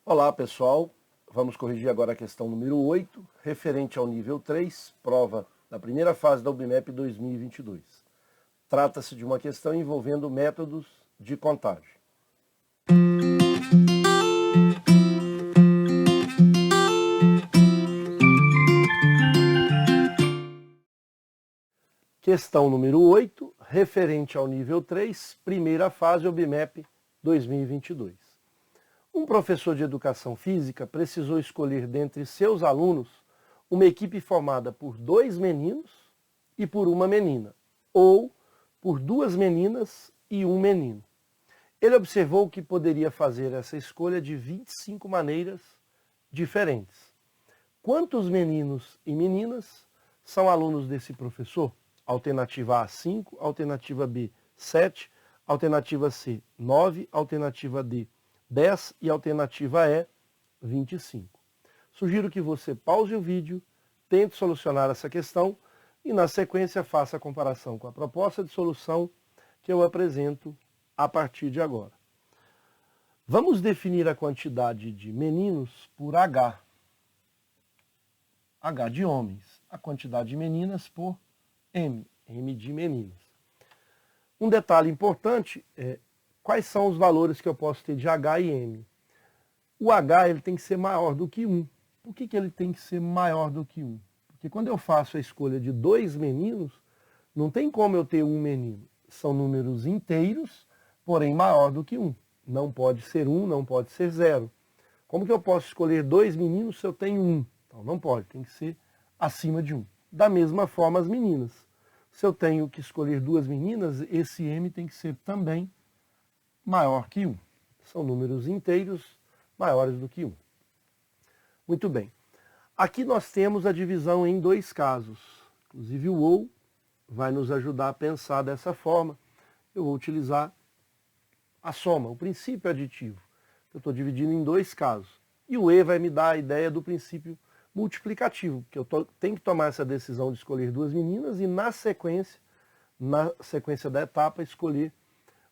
Olá pessoal, vamos corrigir agora a questão número 8, referente ao nível 3, prova da primeira fase da UBMEP 2022. Trata-se de uma questão envolvendo métodos de contagem. Questão número 8, referente ao nível 3, primeira fase UBMEP 2022. Um professor de educação física precisou escolher dentre seus alunos uma equipe formada por 2 meninos e por uma menina, ou por 2 meninas e um menino. Ele observou que poderia fazer essa escolha de 25 maneiras diferentes. Quantos meninos e meninas são alunos desse professor? Alternativa A, 5, alternativa B, 7, alternativa C, 9, alternativa D, 10 e alternativa E, 25. Sugiro que você pause o vídeo, tente solucionar essa questão e na sequência faça a comparação com a proposta de solução que eu apresento a partir de agora. Vamos definir a quantidade de meninos por H. H de homens. A quantidade de meninas por M. M de meninas. Um detalhe importante é quais são os valores que eu posso ter de H e M. O H ele tem que ser maior do que 1. Por que ele tem que ser maior do que 1? Porque quando eu faço a escolha de 2 meninos, não tem como eu ter um menino. São números inteiros, porém maior do que 1. Não pode ser 1, não pode ser 0. Como que eu posso escolher 2 meninos se eu tenho 1? Então não pode, tem que ser acima de 1. Da mesma forma as meninas. Se eu tenho que escolher 2 meninas, esse M tem que ser também maior que 1. São números inteiros maiores do que 1. Muito bem. Aqui nós temos a divisão em 2 casos. Inclusive o OU vai nos ajudar a pensar dessa forma. Eu vou utilizar a soma, o princípio aditivo. Eu estou dividindo em 2 casos. E o E vai me dar a ideia do princípio multiplicativo, porque eu tenho que tomar essa decisão de escolher 2 meninas e na sequência da etapa, escolher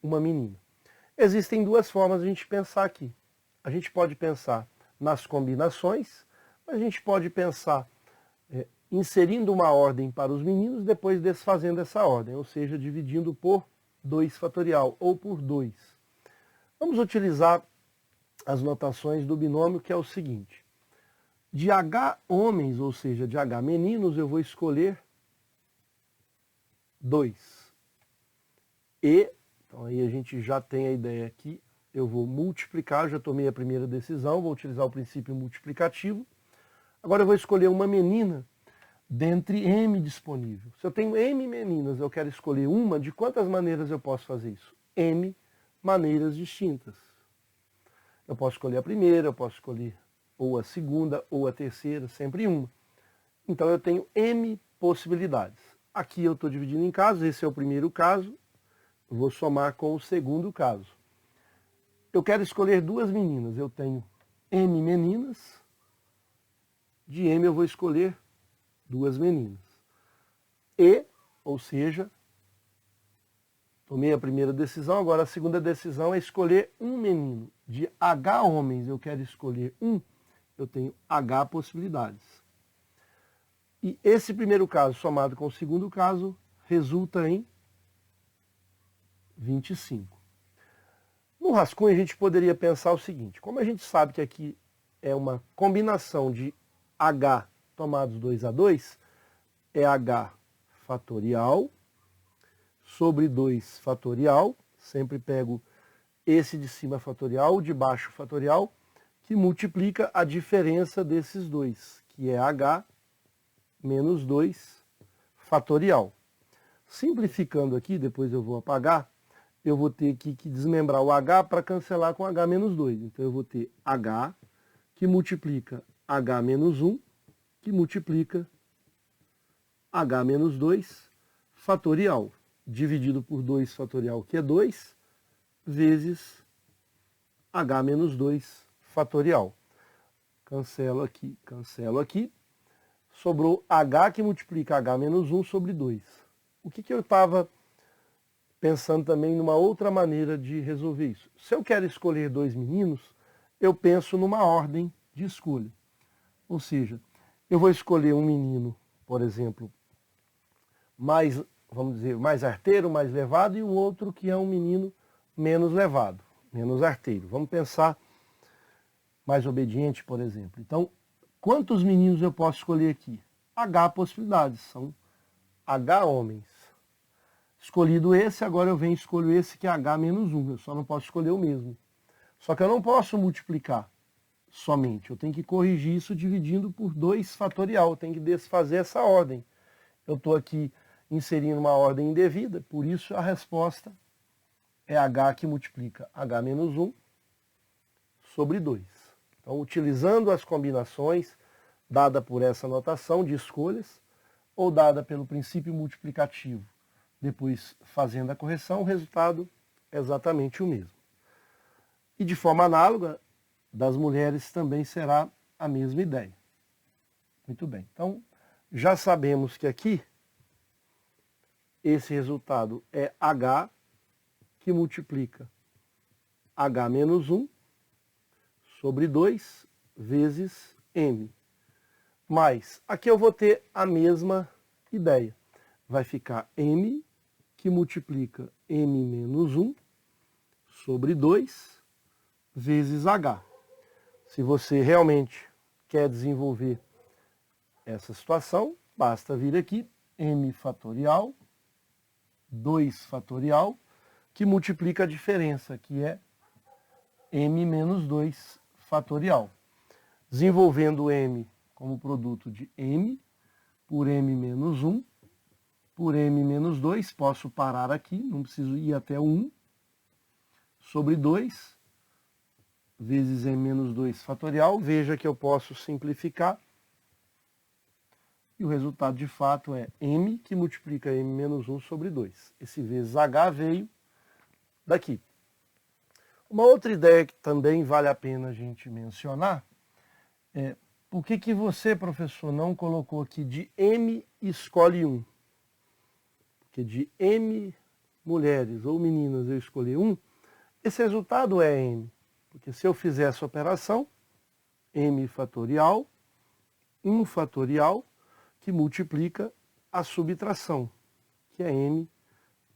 uma menina. Existem 2 formas de a gente pensar aqui. A gente pode pensar nas combinações, mas a gente pode pensar inserindo uma ordem para os meninos, depois desfazendo essa ordem, ou seja, dividindo por 2 fatorial, ou por 2. Vamos utilizar as notações do binômio, que é o seguinte. De H homens, ou seja, de H meninos, eu vou escolher 2. E, então aí a gente já tem a ideia aqui, eu vou multiplicar, já tomei a primeira decisão, vou utilizar o princípio multiplicativo. Agora eu vou escolher uma menina dentre M disponível. Se eu tenho M meninas, eu quero escolher uma, de quantas maneiras eu posso fazer isso? M maneiras distintas. Eu posso escolher a primeira, eu posso escolher ou a segunda, ou a terceira, sempre uma. Então eu tenho M possibilidades. Aqui eu estou dividindo em casos, esse é o primeiro caso, eu vou somar com o segundo caso. Eu quero escolher 2 meninas, eu tenho M meninas, de M eu vou escolher 2 meninas. E, ou seja, tomei a primeira decisão, agora a segunda decisão é escolher um menino. De H homens eu quero escolher 1, eu tenho H possibilidades. E esse primeiro caso, somado com o segundo caso, resulta em 25. No rascunho, a gente poderia pensar o seguinte. Como a gente sabe que aqui é uma combinação de H tomados 2 a 2, é H fatorial sobre 2 fatorial. Sempre pego esse de cima fatorial, o de baixo fatorial, que multiplica a diferença desses dois, que é H menos 2 fatorial. Simplificando aqui, depois eu vou apagar, eu vou ter aqui que desmembrar o H para cancelar com H menos 2. Então eu vou ter H que multiplica H menos 1, que multiplica H menos 2 fatorial, dividido por 2 fatorial, que é 2, vezes H menos 2 fatorial. Cancelo aqui. Sobrou H que multiplica H menos 1 sobre 2. O que eu estava pensando também numa outra maneira de resolver isso? Se eu quero escolher 2 meninos, eu penso numa ordem de escolha. Ou seja, eu vou escolher um menino, por exemplo, mais, vamos dizer, mais arteiro, mais levado, e o outro que é um menino menos levado, menos arteiro. Vamos pensar mais obediente, por exemplo. Então, quantos meninos eu posso escolher aqui? H possibilidades, são H homens. Escolhido esse, agora eu venho e escolho esse que é H menos 1, eu só não posso escolher o mesmo. Só que eu não posso multiplicar somente, eu tenho que corrigir isso dividindo por 2 fatorial, eu tenho que desfazer essa ordem. Eu estou aqui inserindo uma ordem indevida, por isso a resposta é H que multiplica H menos 1 sobre 2. Então, utilizando as combinações dada por essa notação de escolhas, ou dada pelo princípio multiplicativo, depois fazendo a correção, o resultado é exatamente o mesmo. E de forma análoga, das mulheres também será a mesma ideia. Muito bem. Então, já sabemos que aqui, esse resultado é H, que multiplica H menos 1 sobre 2 vezes M. Mas aqui eu vou ter a mesma ideia. Vai ficar M, que multiplica M menos 1 sobre 2 vezes H. Se você realmente quer desenvolver essa situação, basta vir aqui, M fatorial, 2 fatorial, que multiplica a diferença, que é M menos 2 fatorial. Desenvolvendo M como produto de M por M menos 1 por M menos 2, posso parar aqui, não preciso ir até o 1, sobre 2 vezes M menos 2 fatorial. Veja que eu posso simplificar. E o resultado de fato é M, que multiplica M menos 1 sobre 2. Esse vezes H veio daqui. Uma outra ideia que também vale a pena a gente mencionar é por que você, professor, não colocou aqui de M escolhe 1? Porque de M mulheres ou meninas eu escolhi 1, esse resultado é M. Porque se eu fizer essa operação, M fatorial, 1 fatorial, que multiplica a subtração, que é M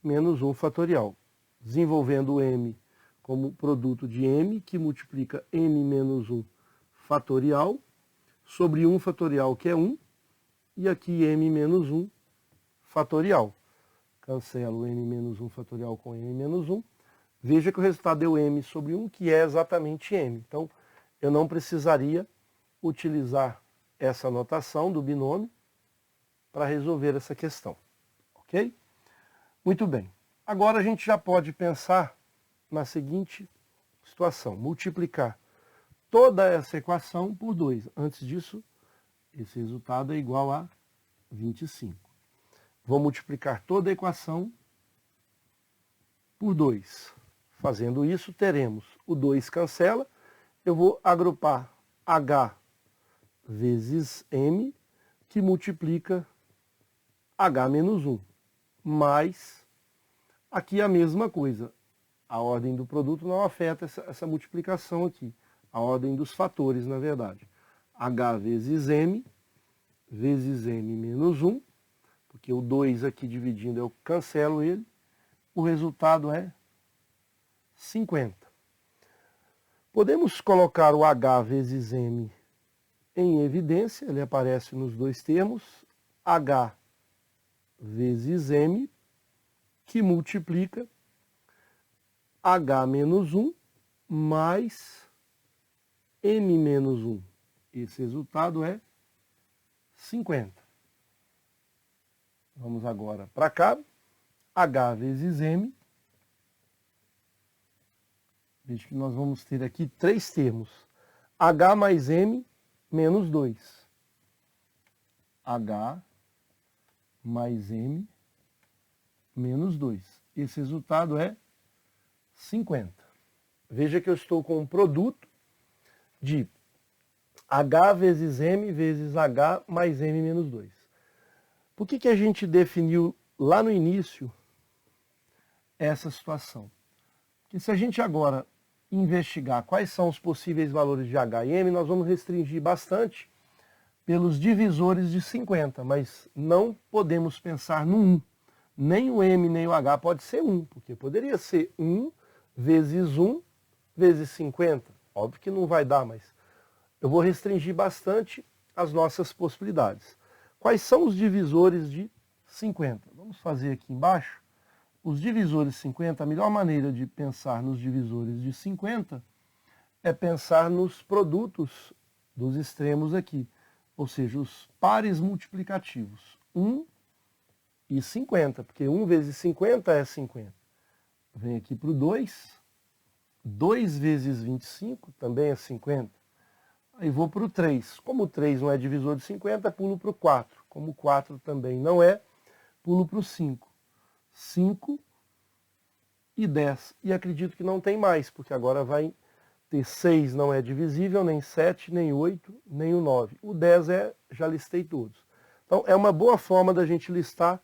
menos 1 fatorial. Desenvolvendo o M como produto de M, que multiplica M menos 1 fatorial, sobre 1 fatorial, que é 1, e aqui M menos 1 fatorial. Cancelo M menos 1 fatorial com M menos 1. Veja que o resultado deu M sobre 1, que é exatamente M. Então, eu não precisaria utilizar essa notação do binômio para resolver essa questão. Ok? Muito bem. Agora a gente já pode pensar na seguinte situação. Multiplicar toda essa equação por 2. Antes disso, esse resultado é igual a 25. Vou multiplicar toda a equação por 2. Fazendo isso, teremos o 2 cancela. Eu vou agrupar H vezes M, que multiplica H menos 1. Mais, aqui a mesma coisa. A ordem do produto não afeta essa multiplicação aqui. A ordem dos fatores, na verdade. H vezes M menos 1, porque o 2 aqui dividindo eu cancelo ele. O resultado é 50. Podemos colocar o H vezes M em evidência, ele aparece nos dois termos. H vezes M, que multiplica H menos 1 mais M menos 1. Esse resultado é 50. Vamos agora para cá. H vezes M. Veja que nós vamos ter aqui 3 termos. H mais M menos 2. H mais M menos 2. Esse resultado é 50. Veja que eu estou com um produto de H vezes M vezes H mais M menos 2. Por que a gente definiu lá no início essa situação? Porque se a gente agora investigar quais são os possíveis valores de H e M, nós vamos restringir bastante pelos divisores de 50, mas não podemos pensar no 1. Nem o M nem o H pode ser 1, porque poderia ser 1 vezes 1 vezes 50. Óbvio que não vai dar, mas eu vou restringir bastante as nossas possibilidades. Quais são os divisores de 50? Vamos fazer aqui embaixo. Os divisores de 50, a melhor maneira de pensar nos divisores de 50 é pensar nos produtos dos extremos aqui, ou seja, os pares multiplicativos, 1 e 50, porque 1 vezes 50 é 50. Vem aqui para o 2, 2 vezes 25 também é 50. Aí vou para o 3. Como o 3 não é divisor de 50, pulo para o 4. Como o 4 também não é, pulo para o 5. 5 e 10. E acredito que não tem mais, porque agora vai ter 6 não é divisível, nem 7, nem 8, nem o 9. O 10 já listei todos. Então é uma boa forma da gente listar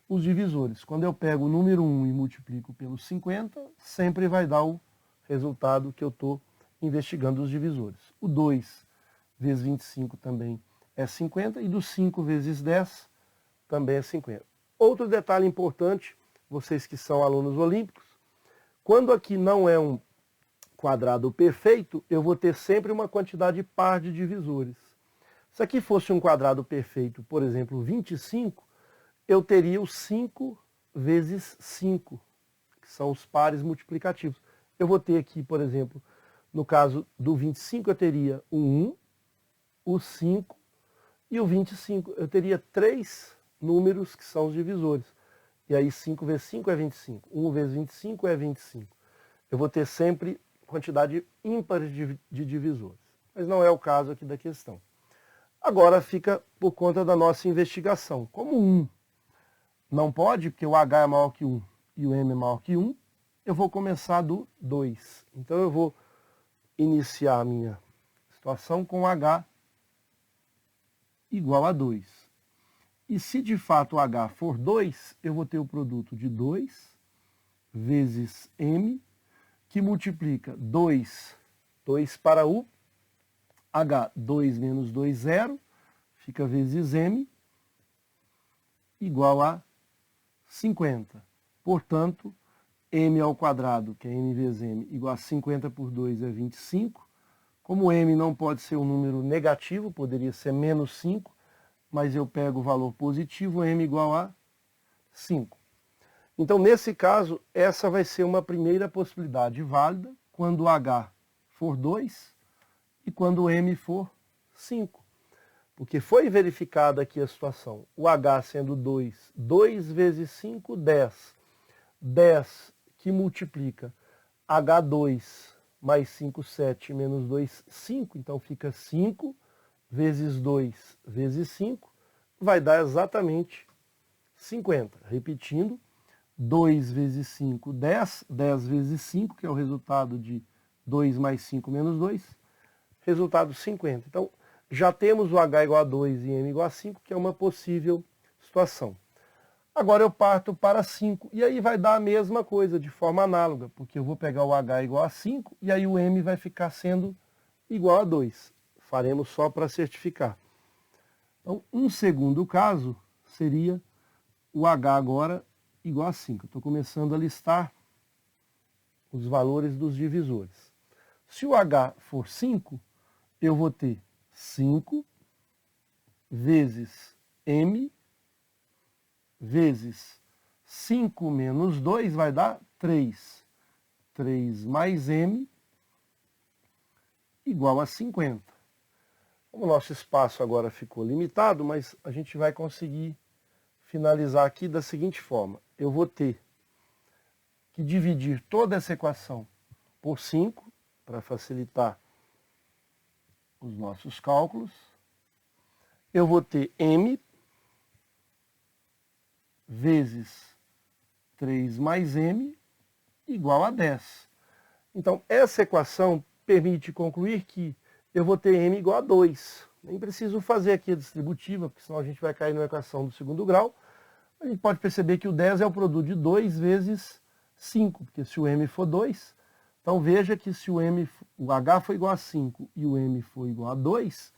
os divisores. Quando eu pego o número 1 e multiplico pelo 50, sempre vai dar o resultado que eu estou investigando os divisores. O 2 vezes 25 também é 50 e do 5 vezes 10 também é 50. Outro detalhe importante, vocês que são alunos olímpicos, quando aqui não é um quadrado perfeito, eu vou ter sempre uma quantidade par de divisores. Se aqui fosse um quadrado perfeito, por exemplo, 25, eu teria o 5 vezes 5, que são os pares multiplicativos. Eu vou ter aqui, por exemplo, no caso do 25, eu teria o 1, o 5 e o 25. Eu teria 3 números que são os divisores. E aí 5 vezes 5 é 25. 1 vezes 25 é 25. Eu vou ter sempre quantidade ímpar de divisores. Mas não é o caso aqui da questão. Agora fica por conta da nossa investigação. Como 1 não pode, porque o H é maior que 1 e o M é maior que 1, eu vou começar do 2. Então eu vou iniciar a minha situação com H igual a 2. E se de fato o H for 2, eu vou ter o produto de 2 vezes M, que multiplica 2 para o H, 2 menos 2, 0, fica vezes M, igual a 50. Portanto, M ao quadrado, que é M vezes M, igual a 50 por 2 é 25. Como M não pode ser um número negativo, poderia ser menos 5, mas eu pego o valor positivo, M igual a 5. Então, nesse caso, essa vai ser uma primeira possibilidade válida quando o H for 2 e quando o M for 5. Porque foi verificada aqui a situação. O H sendo 2, 2 vezes 5, 10. 10 que multiplica H2 mais 5, 7, menos 2, 5. Então fica 5 vezes 2 vezes 5, vai dar exatamente 50. Repetindo, 2 vezes 5, 10. 10 vezes 5, que é o resultado de 2 mais 5 menos 2, resultado 50. Então, já temos o H igual a 2 e M igual a 5, que é uma possível situação. Agora eu parto para 5, e aí vai dar a mesma coisa, de forma análoga, porque eu vou pegar o H igual a 5, e aí o M vai ficar sendo igual a 2. Faremos só para certificar. Então, um segundo caso seria o H agora igual a 5. Estou começando a listar os valores dos divisores. Se o H for 5, eu vou ter 5 vezes M vezes 5 menos 2 vai dar 3. 3 mais M igual a 50. O nosso espaço agora ficou limitado, mas a gente vai conseguir finalizar aqui da seguinte forma. Eu vou ter que dividir toda essa equação por 5, para facilitar os nossos cálculos. Eu vou ter M vezes 3 mais M igual a 10. Então, essa equação permite concluir que eu vou ter M igual a 2. Nem preciso fazer aqui a distributiva, porque senão a gente vai cair numa equação do segundo grau. A gente pode perceber que o 10 é o produto de 2 vezes 5, porque se o M for 2, Então veja que se o H for igual a 5 e o M for igual a 2,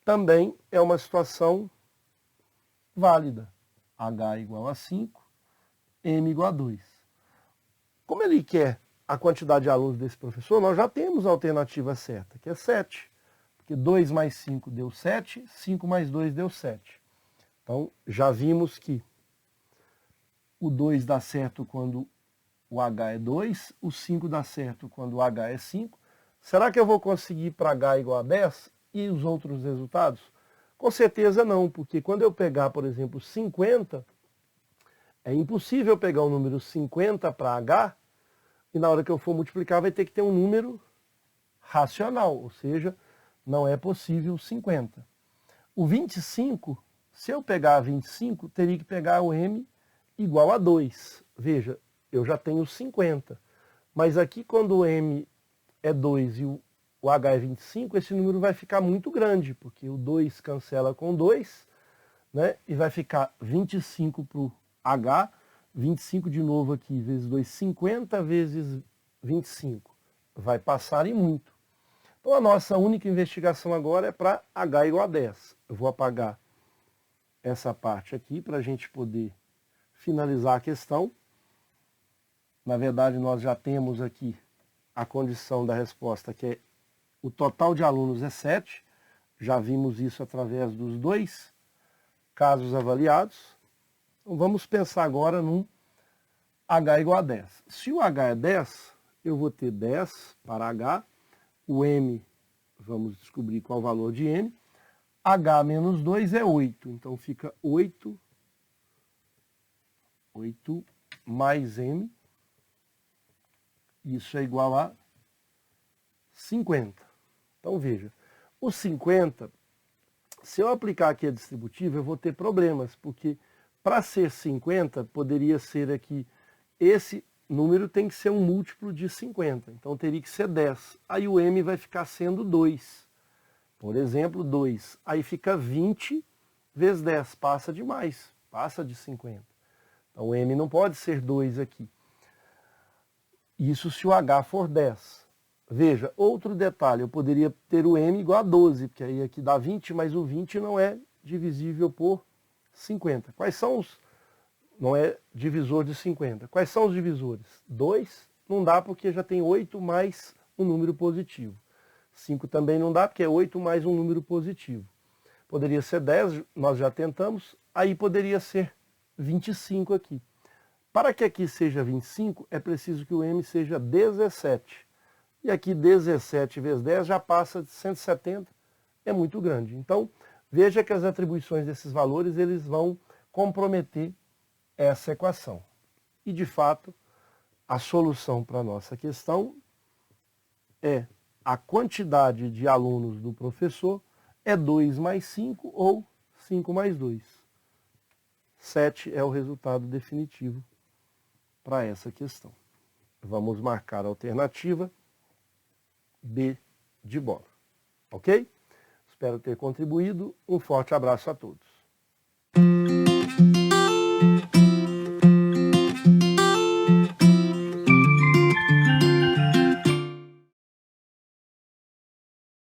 também é uma situação válida. H igual a 5, M igual a 2. Como ele quer a quantidade de alunos desse professor, nós já temos a alternativa certa, que é 7. Porque 2 mais 5 deu 7, 5 mais 2 deu 7. Então, já vimos que o 2 dá certo quando o H é 2, o 5 dá certo quando o H é 5. Será que eu vou conseguir para H igual a 10 e os outros resultados? Com certeza não, porque quando eu pegar, por exemplo, 50, é impossível pegar o número 50 para H e na hora que eu for multiplicar vai ter que ter um número racional, ou seja, não é possível 50. O 25, se eu pegar 25, teria que pegar o M igual a 2. Veja, eu já tenho 50. Mas aqui quando o M é 2 e o H é 25, esse número vai ficar muito grande, porque o 2 cancela com 2, né? E vai ficar 25 para o H, 25 de novo aqui, vezes 2, 50 vezes 25. Vai passar e muito. Então a nossa única investigação agora é para H igual a 10. Eu vou apagar essa parte aqui para a gente poder finalizar a questão. Na verdade, nós já temos aqui a condição da resposta, que é o total de alunos é 7. Já vimos isso através dos 2 casos avaliados. Então, vamos pensar agora num H igual a 10. Se o H é 10, eu vou ter 10 para H. O M, vamos descobrir qual é o valor de M. H menos 2 é 8. Então fica 8 mais M. Isso é igual a 50. Então veja, o 50, se eu aplicar aqui a distributiva, eu vou ter problemas, porque para ser 50, poderia ser aqui, esse número tem que ser um múltiplo de 50, então teria que ser 10. Aí o M vai ficar sendo 2. Por exemplo, 2. Aí fica 20 vezes 10, passa demais, passa de 50. Então o M não pode ser 2 aqui. Isso se o H for 10. Veja, outro detalhe, eu poderia ter o M igual a 12, porque aí aqui dá 20, mas o 20 não é divisível por 50. Quais são os... Não é divisor de 50. Quais são os divisores? 2 não dá porque já tem 8 mais um número positivo. 5 também não dá porque é 8 mais um número positivo. Poderia ser 10, nós já tentamos, aí poderia ser 25 aqui. Para que aqui seja 25, é preciso que o M seja 17. E aqui 17 vezes 10 já passa de 170, é muito grande. Então, veja que as atribuições desses valores, eles vão comprometer essa equação. E, de fato, a solução para a nossa questão é a quantidade de alunos do professor é 2 mais 5 ou 5 mais 2. 7 é o resultado definitivo para essa questão. Vamos marcar a alternativa B de bola. Ok? Espero ter contribuído. Um forte abraço a todos.